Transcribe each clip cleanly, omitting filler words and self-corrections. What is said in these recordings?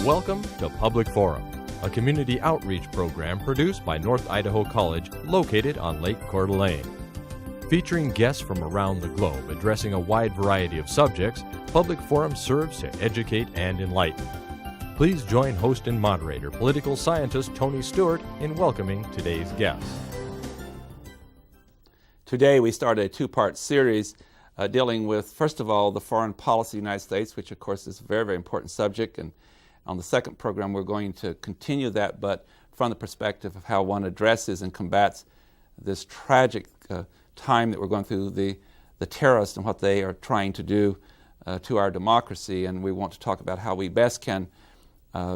Welcome to Public Forum, a community outreach program produced by North Idaho College located on Lake Coeur d'Alene. Featuring guests from around the globe addressing a wide variety of subjects, Public Forum serves to educate and enlighten. Please join host and moderator, political scientist Tony Stewart, in welcoming today's guests. Today we started a two-part series dealing with, first of all, the foreign policy of the United States, which of course is a very, very important subject. And on the second program we're going to continue that, but from the perspective of how one addresses and combats this tragic time that we're going through, the terrorists and what they are trying to do to our democracy. And we want to talk about how we best can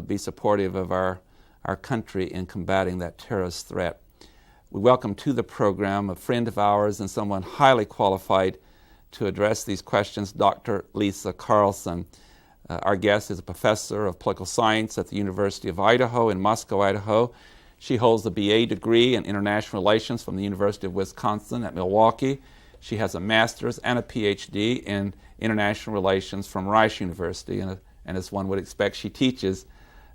be supportive of our country in combating that terrorist threat. We welcome to the program a friend of ours and someone highly qualified to address these questions, Dr. Lisa Carlson. Our guest is a professor of political science at the University of Idaho in Moscow, Idaho. She holds a BA degree in international relations from the University of Wisconsin at Milwaukee. She has a master's and a PhD in international relations from Rice University, and as one would expect, she teaches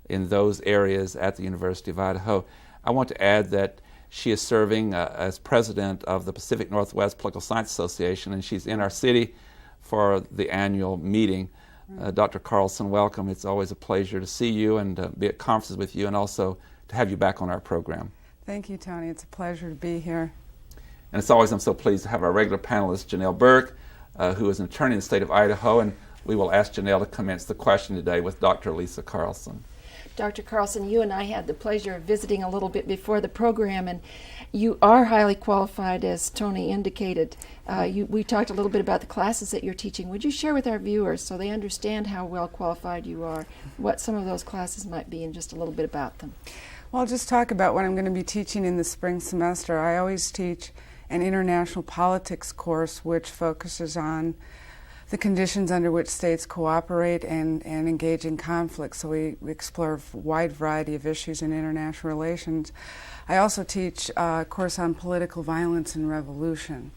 in those areas at the University of Idaho. I want to add that she is serving as president of the Pacific Northwest Political Science Association, and she's in our city for the annual meeting. Dr. Carlson, welcome. It's always a pleasure to see you and be at conferences with you, and also to have you back on our program. Thank you, Tony. It's a pleasure to be here. And as always, I'm so pleased to have our regular panelist, Janelle Burke, who is an attorney in the state of Idaho, and we will ask Janelle to commence the question today with Dr. Lisa Carlson. Dr. Carlson, you and I had the pleasure of visiting a little bit before the program, and you are highly qualified, as Tony indicated. We talked a little bit about the classes that you're teaching. Would you share with our viewers, so they understand how well qualified you are, what some of those classes might be and just a little bit about them? Well, I'll just talk about what I'm going to be teaching in the spring semester. I always teach an international politics course which focuses on the conditions under which states cooperate and engage in conflict. So we explore a wide variety of issues in international relations. I also teach a course on political violence and revolution.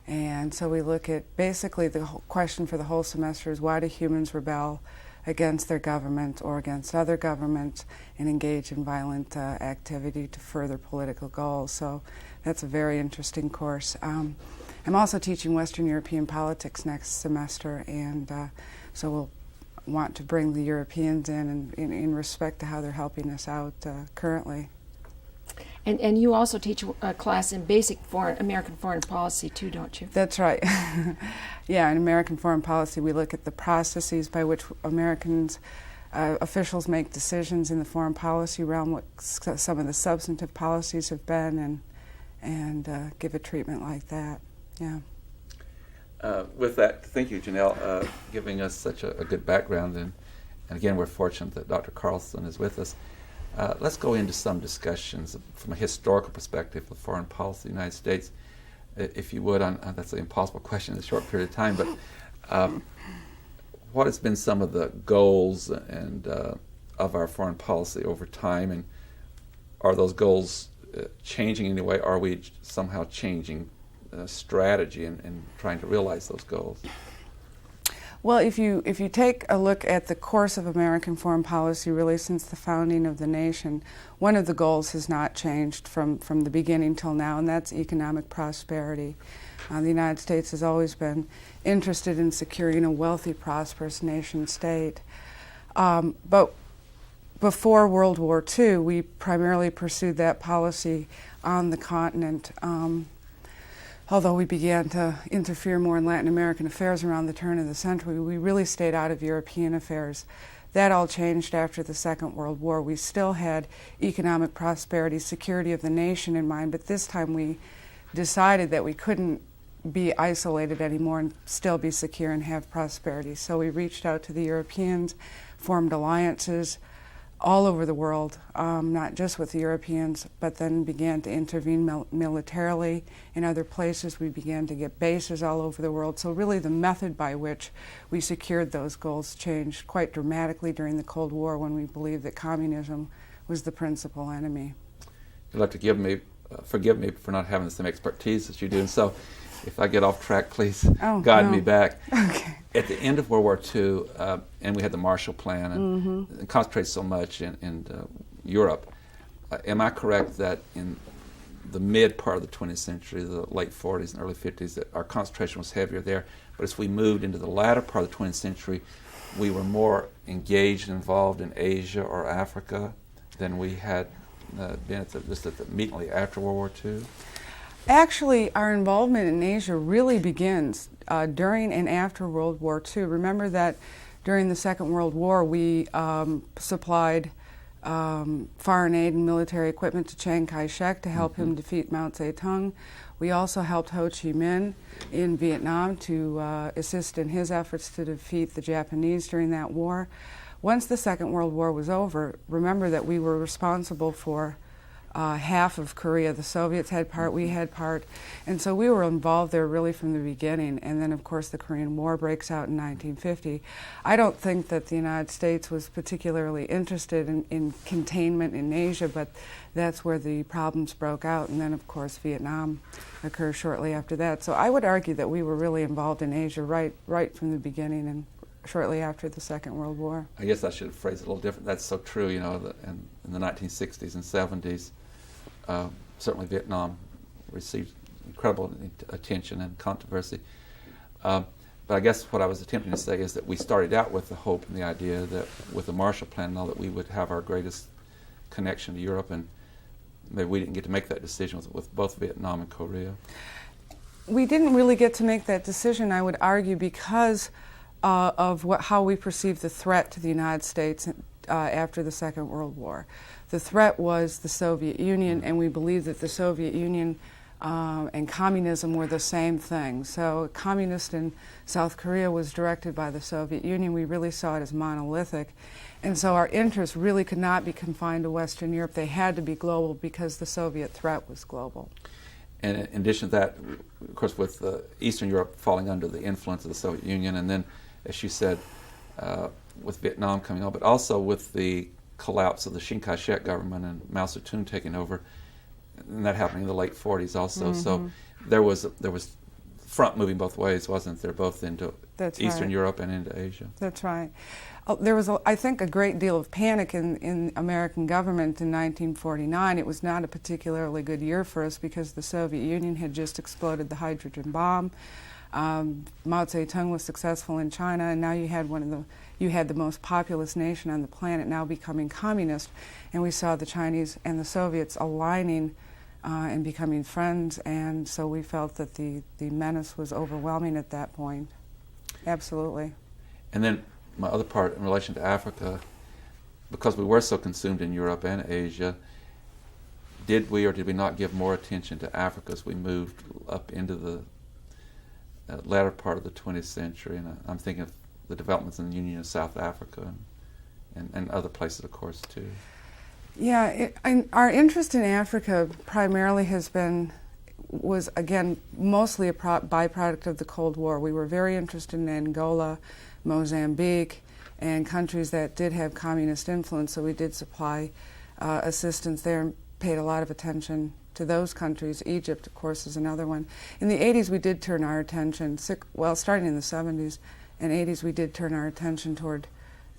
And so we look at basically the whole question for the whole semester is, why do humans rebel against their government or against other governments and engage in violent activity to further political goals? So that's a very interesting course. I'm also teaching Western European politics next semester, and so we'll want to bring the Europeans in respect to how they're helping us out currently. And you also teach a class in basic American foreign policy too, don't you? That's right. Yeah, in American foreign policy we look at the processes by which Americans officials make decisions in the foreign policy realm, what some of the substantive policies have been, and give a treatment like that. Yeah. With that, thank you, Janelle, giving us such a good background, and again, we're fortunate that Dr. Carlson is with us. Let's go into some discussions from a historical perspective of foreign policy in the United States, if you would. That's an impossible question in a short period of time, but what has been some of the goals and of our foreign policy over time, and are those goals changing in any way? Are we somehow changing strategy and trying to realize those goals? Well, if you take a look at the course of American foreign policy really since the founding of the nation, one of the goals has not changed from the beginning till now, and that's economic prosperity. The United States has always been interested in securing a wealthy, prosperous nation state. But before World War II, we primarily pursued that policy on the continent. Although we began to interfere more in Latin American affairs around the turn of the century, we really stayed out of European affairs. That all changed after the Second World War. We still had economic prosperity, security of the nation in mind, but this time we decided that we couldn't be isolated anymore and still be secure and have prosperity. So we reached out to the Europeans, formed alliances all over the world, not just with the Europeans, but then began to intervene militarily in other places. We began to get bases all over the world. So really the method by which we secured those goals changed quite dramatically during the Cold War, when we believed that communism was the principal enemy. You'd like to forgive me for not having the same expertise as you do, and so if I get off track, please guide me back. Okay. At the end of World War II, and we had the Marshall Plan, and concentrated so much in Europe, am I correct that in the mid part of the 20th century, the late 40s and early 50s, that our concentration was heavier there, but as we moved into the latter part of the 20th century, we were more engaged and involved in Asia or Africa than we had been just immediately after World War II? Actually, our involvement in Asia really begins during and after World War II. Remember that during the Second World War, we supplied foreign aid and military equipment to Chiang Kai-shek to help him defeat Mao Zedong. We also helped Ho Chi Minh in Vietnam to assist in his efforts to defeat the Japanese during that war. Once the Second World War was over, remember that we were responsible for half of Korea. The Soviets had part, we had part, and so we were involved there really from the beginning. And then, of course, the Korean War breaks out in 1950. I don't think that the United States was particularly interested in containment in Asia, but that's where the problems broke out. And then, of course, Vietnam occurred shortly after that. So I would argue that we were really involved in Asia right from the beginning and shortly after the Second World War. I guess I should have phrased it a little different. That's so true, you know, in the 1960s and 70s. Certainly Vietnam received incredible attention and controversy. But I guess what I was attempting to say is that we started out with the hope and the idea that with the Marshall Plan and all that we would have our greatest connection to Europe, and maybe we didn't get to make that decision with both Vietnam and Korea. We didn't really get to make that decision, I would argue, because of how we perceived the threat to the United States after the Second World War. The threat was the Soviet Union, and we believed that the Soviet Union and communism were the same thing. So communist in South Korea was directed by the Soviet Union. We really saw it as monolithic. And so our interests really could not be confined to Western Europe. They had to be global because the Soviet threat was global. And in addition to that, of course, with Eastern Europe falling under the influence of the Soviet Union, and then, as you said, with Vietnam coming on, but also with the collapse of the Chiang Kai-shek government and Mao Zedong taking over, and that happening in the late 40s also. So there was front moving both ways, wasn't there, both into Eastern Europe and into Asia? That's right. There was, I think, a great deal of panic in American government in 1949. It was not a particularly good year for us because the Soviet Union had just exploded the hydrogen bomb. Mao Zedong was successful in China, and now you had the most populous nation on the planet now becoming communist, and we saw the Chinese and the Soviets aligning and becoming friends, and so we felt that the menace was overwhelming at that point. Absolutely. And then my other part in relation to Africa, because we were so consumed in Europe and Asia, did we or did we not give more attention to Africa as we moved up into the latter part of the 20th century? And I'm thinking of the developments in the Union of South Africa and other places, of course, too. Yeah, our interest in Africa primarily was again, mostly a byproduct of the Cold War. We were very interested in Angola, Mozambique, and countries that did have communist influence, so we did supply assistance there and paid a lot of attention to those countries. Egypt, of course, is another one. In the 80s, we did turn our attention, starting in the 70s and 80s, we did turn our attention toward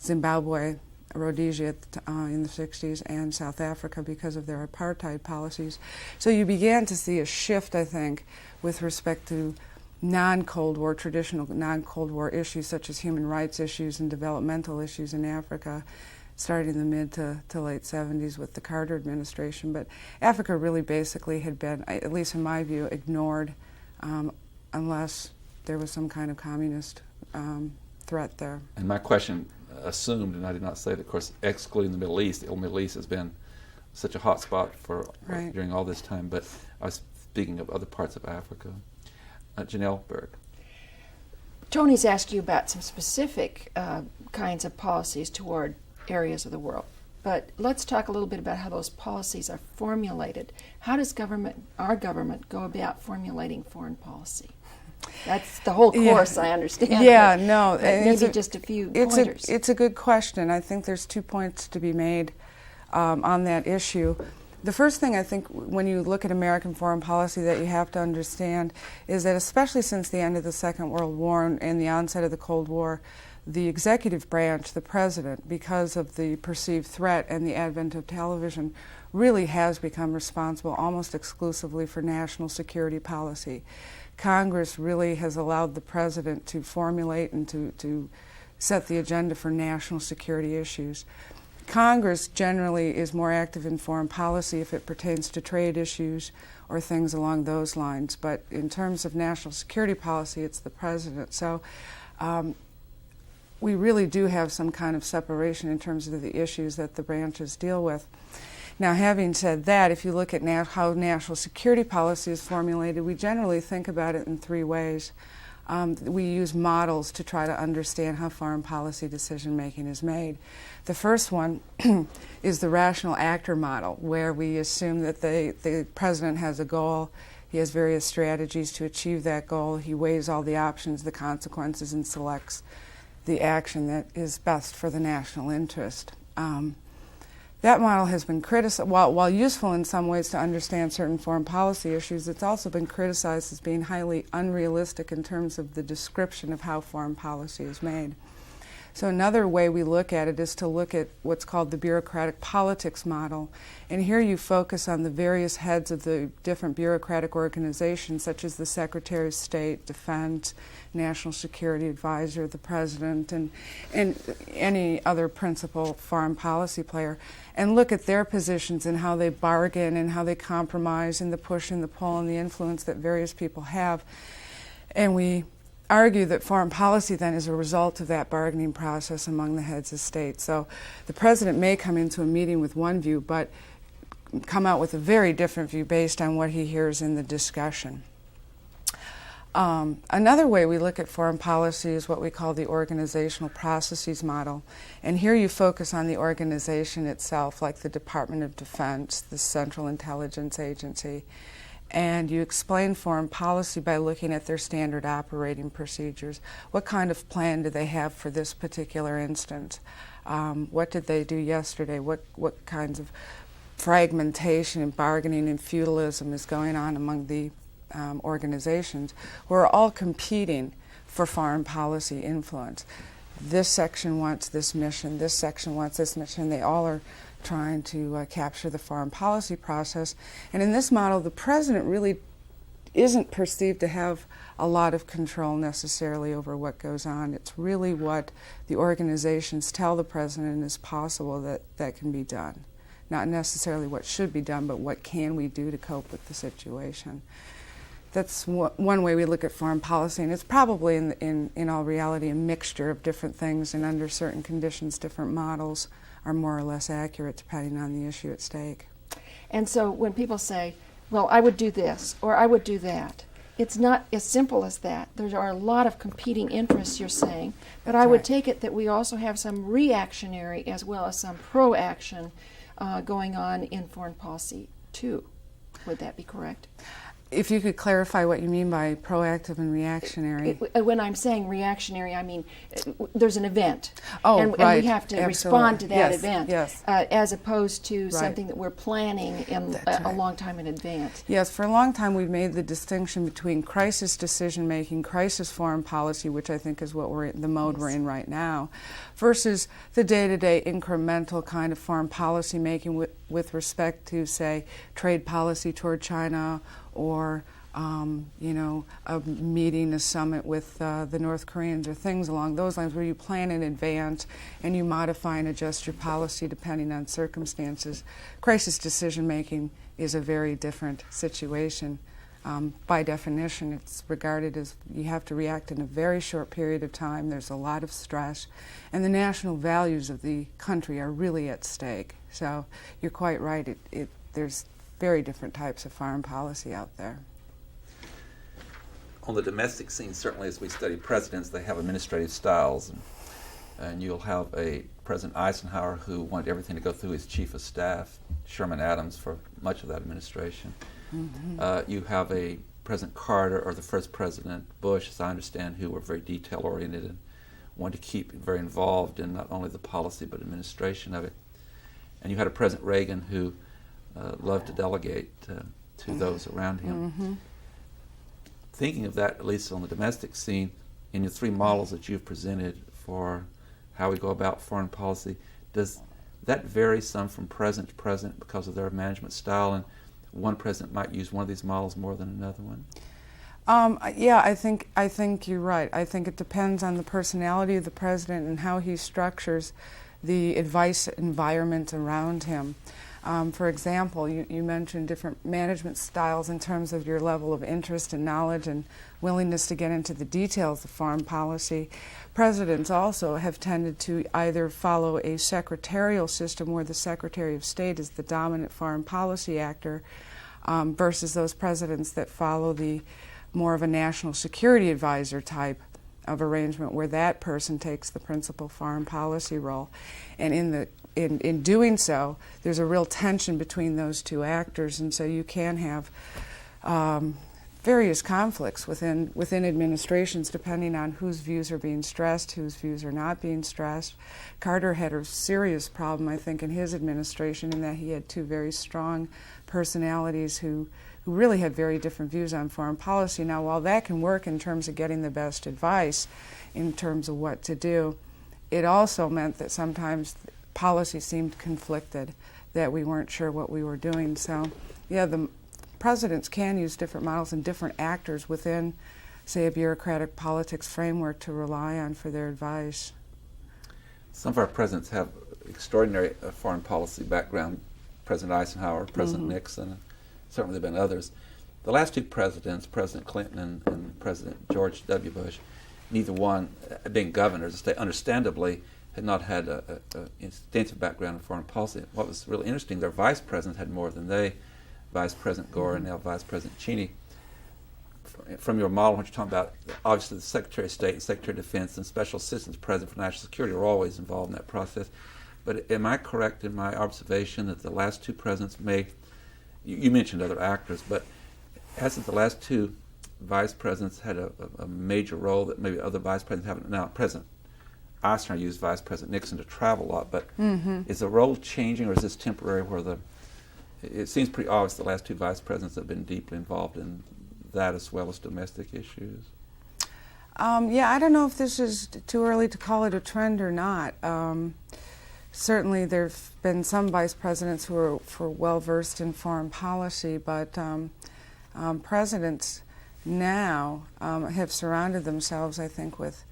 Zimbabwe, Rhodesia in the 60s, and South Africa because of their apartheid policies. So you began to see a shift, I think, with respect to non-Cold War, traditional non-Cold War issues such as human rights issues and developmental issues in Africa, starting in the mid to late 70s with the Carter administration. But Africa really basically had been, at least in my view, ignored unless there was some kind of communist threat there. And my question assumed, and I did not say that, of course, excluding the Middle East has been such a hot spot for during all this time, but I was speaking of other parts of Africa. Janelle Berg. Tony's asked you about some specific kinds of policies toward areas of the world, but let's talk a little bit about how those policies are formulated. How does our government go about formulating foreign policy? That's the whole course, I understand. Yeah, no. Maybe just a few pointers. It's a good question. I think there's 2 points to be made on that issue. The first thing I think when you look at American foreign policy that you have to understand is that especially since the end of the Second World War and the onset of the Cold War, the executive branch, the president, because of the perceived threat and the advent of television, really has become responsible almost exclusively for national security policy. Congress really has allowed the president to formulate and to set the agenda for national security issues. Congress generally is more active in foreign policy if it pertains to trade issues or things along those lines, but in terms of national security policy, it's the president. So we really do have some kind of separation in terms of the issues that the branches deal with. Now, having said that, if you look at how national security policy is formulated, we generally think about it in three ways. We use models to try to understand how foreign policy decision-making is made. The first one is the rational actor model, where we assume that the president has a goal, he has various strategies to achieve that goal, he weighs all the options, the consequences, and selects the action that is best for the national interest. That model has been criticized, while useful in some ways to understand certain foreign policy issues, it's also been criticized as being highly unrealistic in terms of the description of how foreign policy is made. So another way we look at it is to look at what's called the bureaucratic politics model. And here you focus on the various heads of the different bureaucratic organizations, such as the Secretary of State, Defense, National Security Advisor, the President, and any other principal foreign policy player, and look at their positions and how they bargain and how they compromise and the push and the pull and the influence that various people have. And we argue that foreign policy then is a result of that bargaining process among the heads of state. So the president may come into a meeting with one view, but come out with a very different view based on what he hears in the discussion. Another way we look at foreign policy is what we call the organizational processes model. And here you focus on the organization itself, like the Department of Defense, the Central Intelligence Agency, and you explain foreign policy by looking at their standard operating procedures. What kind of plan do they have for this particular instance? What did they do yesterday? What kinds of fragmentation and bargaining and feudalism is going on among the organizations who are all competing for foreign policy influence? This section wants this mission, this section wants this mission. They all are trying to capture the foreign policy process. And in this model, the president really isn't perceived to have a lot of control necessarily over what goes on. It's really what the organizations tell the president is possible that can be done. Not necessarily what should be done, but what can we do to cope with the situation. That's one way we look at foreign policy, and it's probably in all reality a mixture of different things, and under certain conditions different models are more or less accurate depending on the issue at stake. And so when people say, well, I would do this or I would do that, it's not as simple as that. There are a lot of competing interests, you're saying, but I would take it that we also have some reactionary as well as some pro-action going on in foreign policy too. Would that be correct? If you could clarify what you mean by proactive and reactionary. When I'm saying reactionary, I mean there's an event, and we have to respond to that event, yes. As opposed to something that we're planning a long time in advance. Yes, for a long time we've made the distinction between crisis decision-making, crisis foreign policy, which I think is what the mode we're in right now, versus the day-to-day incremental kind of foreign policy making with respect to, say, trade policy toward China, or a meeting, a summit with the North Koreans, or things along those lines where you plan in advance and you modify and adjust your policy depending on circumstances. Crisis decision-making is a very different situation. By definition, it's regarded as you have to react in a very short period of time. There's a lot of stress, and the national values of the country are really at stake. So you're quite right. There's very different types of foreign policy out there. On the domestic scene, certainly as we study presidents, they have administrative styles, and you'll have a President Eisenhower who wanted everything to go through his chief of staff, Sherman Adams, for much of that administration. Mm-hmm. You have a President Carter, or the first President Bush, as I understand, who were very detail-oriented and wanted to keep very involved in not only the policy but administration of it. And you had a President Reagan who loved to delegate to those around him. Thinking of that, at least on the domestic scene, in your three models that you've presented for how we go about foreign policy, does that vary some from president to president because of their management style, and one president might use one of these models more than another one? Yeah, I think you're right. I think it depends on the personality of the president and how he structures the advice environment around him. For example, you mentioned different management styles in terms of your level of interest and knowledge and willingness to get into the details of foreign policy. Presidents also have tended to either follow a secretarial system where the Secretary of State is the dominant foreign policy actor versus those presidents that follow the more of a national security advisor type of arrangement where that person takes the principal foreign policy role. And in doing so, there's a real tension between those two actors, and so you can have various conflicts within administrations depending on whose views are being stressed, whose views are not being stressed. Carter had a serious problem, I think, in his administration in that he had two very strong personalities who really had very different views on foreign policy. Now, while that can work in terms of getting the best advice in terms of what to do, it also meant that sometimes policy seemed conflicted, that we weren't sure what we were doing. So, yeah, the presidents can use different models and different actors within, say, a bureaucratic politics framework to rely on for their advice. Some of our presidents have extraordinary foreign policy background. President Eisenhower, President Nixon, certainly there have been others. The last two presidents, President Clinton and President George W. Bush, neither one, being governors of the state, understandably, had not had an extensive background in foreign policy. What was really interesting, their vice presidents had more than they, Vice President Gore and now Vice President Cheney. From your model, what you're talking about, obviously the Secretary of State and Secretary of Defense and Special Assistants President for National Security are always involved in that process. But am I correct in my observation that the last two presidents may, you mentioned other actors, but hasn't the last two vice presidents had a major role that maybe other vice presidents haven't? Now, President Eisenhower used Vice President Nixon to travel a lot, but is the role changing, or is this temporary where it seems pretty obvious the last two vice presidents have been deeply involved in that as well as domestic issues? Yeah, I don't know if this is too early to call it a trend or not. Certainly there have been some vice presidents who are well-versed in foreign policy, but presidents now have surrounded themselves, I think, with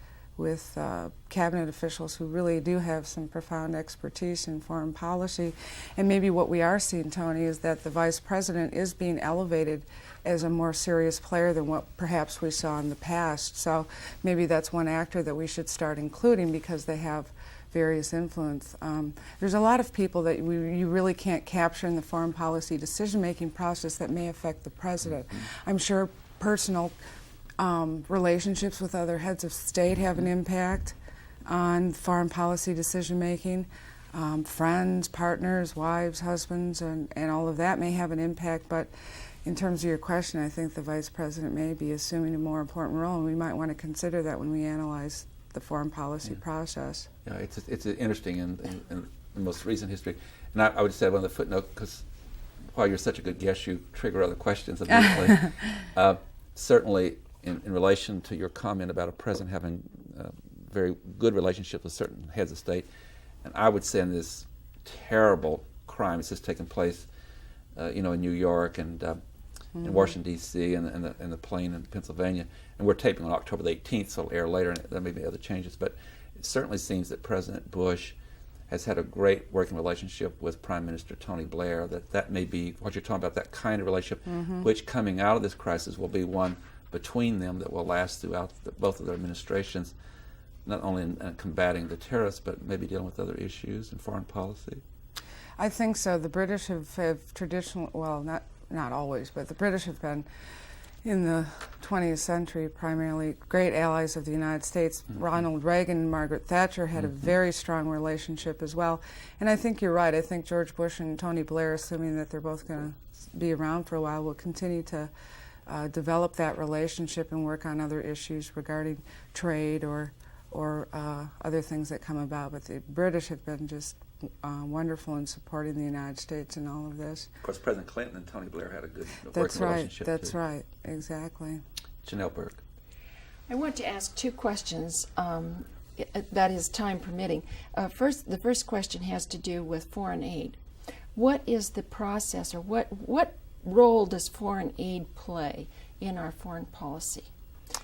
cabinet officials who really do have some profound expertise in foreign policy. And maybe what we are seeing, Tony, is that the vice president is being elevated as a more serious player than what perhaps we saw in the past. So maybe that's one actor that we should start including because they have various influence. There's a lot of people that you really can't capture in the foreign policy decision-making process that may affect the president. I'm sure personal relationships with other heads of state have an impact on foreign policy decision-making. Friends, partners, wives, husbands, and all of that may have an impact, but in terms of your question, I think the vice president may be assuming a more important role, and we might want to consider that when we analyze the foreign policy process. Yeah, it's interesting in the most recent history. And I would say one of the footnote, because while you're such a good guest, you trigger other questions immediately. Certainly, in relation to your comment about a president having very good relationship with certain heads of state, and I would say in this terrible crime that's just taken place, in New York and in Washington, D.C. and the plane in Pennsylvania, and we're taping on October the 18th, so it'll air later, and there may be other changes, but it certainly seems that President Bush has had a great working relationship with Prime Minister Tony Blair, that may be what you're talking about, that kind of relationship, which coming out of this crisis will be one between them that will last throughout both of their administrations, not only in combating the terrorists, but maybe dealing with other issues in foreign policy? I think so. The British have traditionally, well, not always, but the British have been, in the 20th century, primarily great allies of the United States. Ronald Reagan and Margaret Thatcher had a very strong relationship as well. And I think you're right. I think George Bush and Tony Blair, assuming that they're both going to be around for a while, will continue to develop that relationship and work on other issues regarding trade or other things that come about. But the British have been just wonderful in supporting the United States in all of this. Of course, President Clinton and Tony Blair had a good That's working right. relationship. That's right. Exactly. Janelle Burke. I want to ask two questions, that is time permitting. First, the first question has to do with foreign aid. What is the process, or what role does foreign aid play in our foreign policy?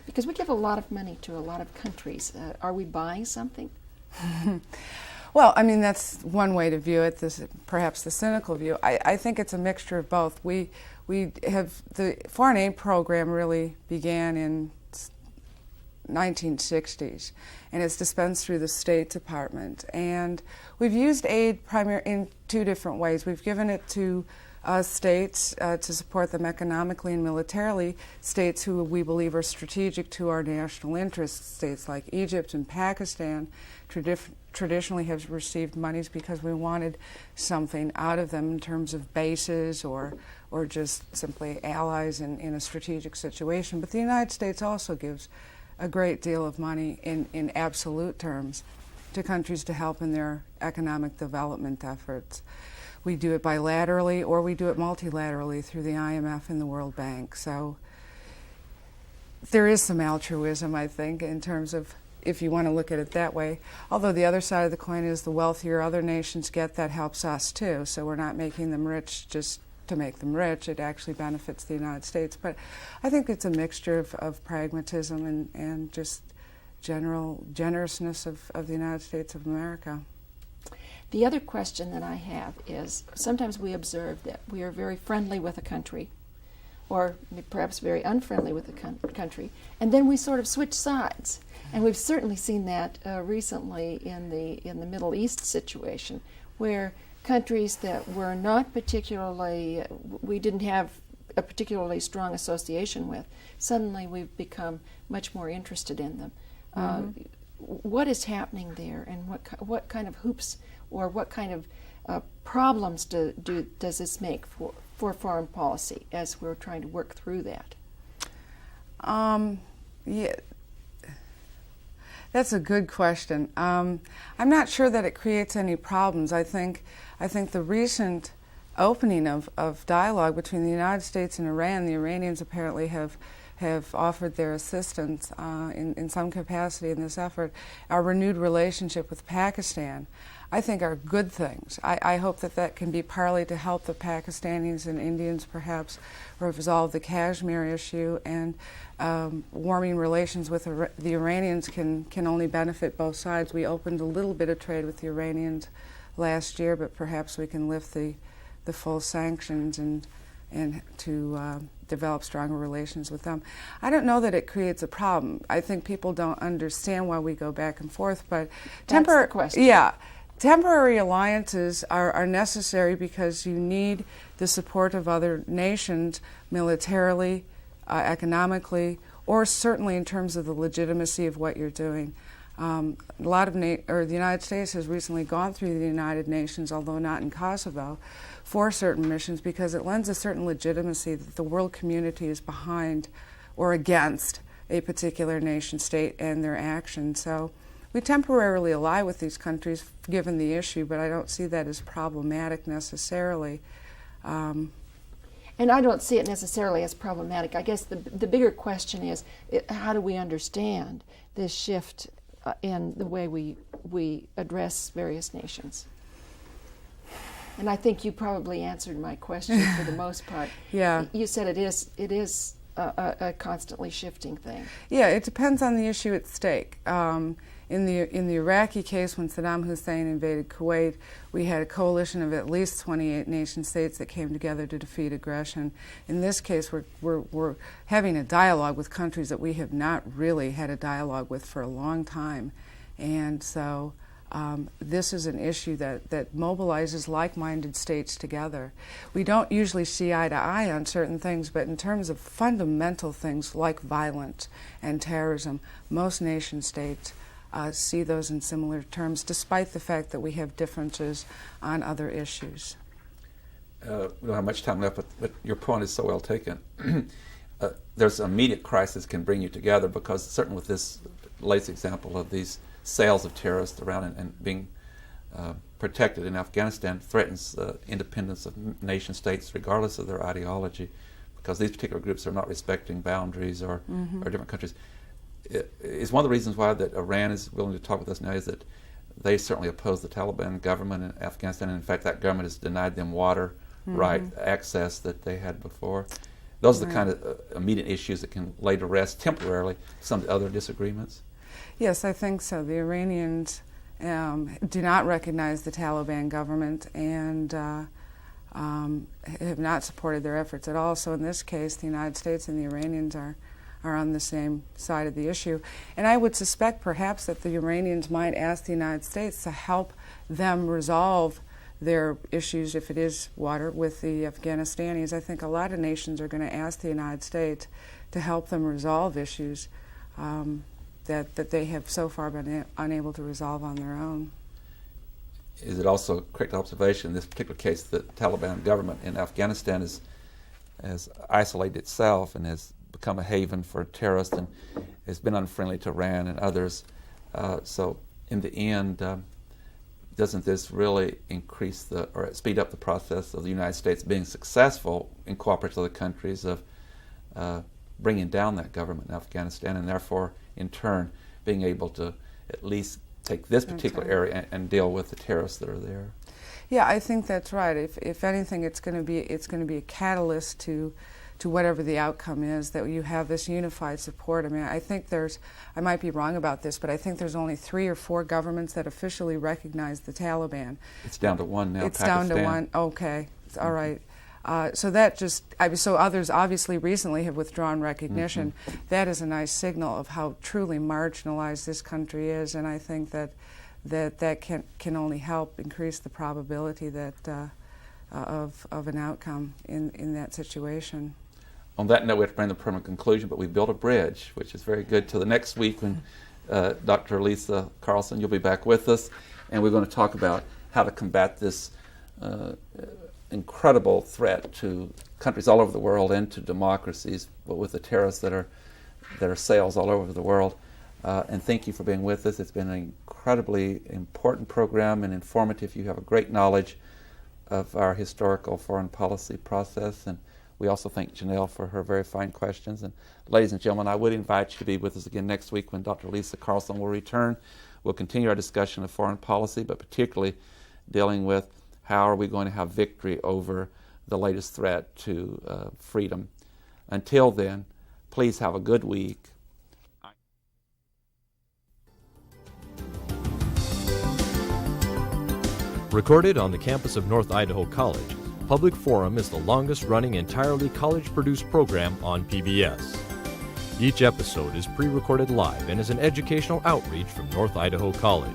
Because we give a lot of money to a lot of countries. Are we buying something? Well, I mean, that's one way to view it, perhaps the cynical view. I think it's a mixture of both. We have, the foreign aid program really began in 1960s, and it's dispensed through the State Department. And we've used aid in two different ways. We've given it to states to support them economically and militarily, states who we believe are strategic to our national interests. States like Egypt and Pakistan traditionally have received monies because we wanted something out of them in terms of bases or just simply allies in a strategic situation. But the United States also gives a great deal of money in absolute terms to countries to help in their economic development efforts. We do it bilaterally, or we do it multilaterally through the IMF and the World Bank. So there is some altruism, I think, in terms of, if you want to look at it that way. Although the other side of the coin is the wealthier other nations get, that helps us too. So we're not making them rich just to make them rich. It actually benefits the United States. But I think it's a mixture of pragmatism and just general generousness of the United States of America. The other question that I have is, sometimes we observe that we are very friendly with a country, or perhaps very unfriendly with a country, and then we sort of switch sides. And we've certainly seen that recently in the Middle East situation, where countries that were not particularly, we didn't have a particularly strong association with, suddenly we've become much more interested in them. What is happening there, and what kind of hoops or what kind of problems does this make for foreign policy as we're trying to work through that? Yeah, that's a good question. I'm not sure that it creates any problems. I think the recent opening of dialogue between the United States and Iran, the Iranians apparently have offered their assistance in some capacity in this effort. Our renewed relationship with Pakistan, I think, are good things. I hope that can be partly to help the Pakistanis and Indians perhaps resolve the Kashmir issue, and warming relations with the Iranians can only benefit both sides. We opened a little bit of trade with the Iranians last year, but perhaps we can lift the full sanctions and to develop stronger relations with them. I don't know that it creates a problem. I think people don't understand why we go back and forth, but That's the question. Yeah. Temporary alliances are necessary because you need the support of other nations militarily, economically, or certainly in terms of the legitimacy of what you're doing. The United States has recently gone through the United Nations, although not in Kosovo, for certain missions because it lends a certain legitimacy that the world community is behind or against a particular nation state and their action. So we temporarily ally with these countries given the issue, but I don't see that as problematic necessarily. And I don't see it necessarily as problematic. I guess the bigger question is, how do we understand this shift in the way we address various nations? And I think you probably answered my question for the most part. Yeah. You said it is a constantly shifting thing. Yeah, it depends on the issue at stake. In the Iraqi case, when Saddam Hussein invaded Kuwait, we had a coalition of at least 28 nation states that came together to defeat aggression. In this case, we're having a dialogue with countries that we have not really had a dialogue with for a long time. And so this is an issue that mobilizes like-minded states together. We don't usually see eye to eye on certain things, but in terms of fundamental things like violence and terrorism, most nation states see those in similar terms, despite the fact that we have differences on other issues. We don't have much time left, but your point is so well taken. There's an immediate crisis can bring you together, because certainly with this latest example of these sales of terrorists around and being protected in Afghanistan threatens the independence of nation states regardless of their ideology, because these particular groups are not respecting boundaries or different countries. It's one of the reasons why that Iran is willing to talk with us now is that they certainly oppose the Taliban government in Afghanistan, and in fact that government has denied them water right access that they had before. Those are the kind of immediate issues that can lay to rest temporarily some of the other disagreements. Yes, I think so. The Iranians do not recognize the Taliban government and have not supported their efforts at all. So in this case, the United States and the Iranians are on the same side of the issue. And I would suspect perhaps that the Iranians might ask the United States to help them resolve their issues, if it is water, with the Afghanistanis. I think a lot of nations are going to ask the United States to help them resolve issues that they have so far been unable to resolve on their own. Is it also a correct observation in this particular case that the Taliban government in Afghanistan has isolated itself and has become a haven for terrorists and has been unfriendly to Iran and others? So in the end, doesn't this really increase or speed up the process of the United States being successful in cooperating with other countries of bringing down that government in Afghanistan, and therefore in turn being able to at least take this particular area and deal with the terrorists that are there? Yeah, I think that's right. If anything, it's going to be a catalyst to whatever the outcome is, that you have this unified support. I mean, I think I might be wrong about this, but I think there's only 3 or 4 governments that officially recognize the Taliban. It's down to 1 now. It's down to 1. Okay, all right. So that so others obviously recently have withdrawn recognition. That is a nice signal of how truly marginalized this country is, and I think that can only help increase the probability that of an outcome in that situation. On that note, we have to bring the permanent conclusion, but we built a bridge, which is very good, to the next week when Dr. Lisa Carlson, you'll be back with us, and we're going to talk about how to combat this incredible threat to countries all over the world and to democracies, but with the terrorists that are sails all over the world. And thank you for being with us. It's been an incredibly important program and informative. You have a great knowledge of our historical foreign policy process, and we also thank Janelle for her very fine questions. And ladies and gentlemen, I would invite you to be with us again next week when Dr. Lisa Carlson will return. We'll continue our discussion of foreign policy, but particularly dealing with how are we going to have victory over the latest threat to freedom. Until then, please have a good week. Recorded on the campus of North Idaho College, Public Forum is the longest-running entirely college-produced program on PBS. Each episode is pre-recorded live and is an educational outreach from North Idaho College.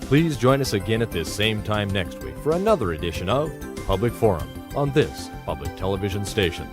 Please join us again at this same time next week for another edition of Public Forum on this public television station.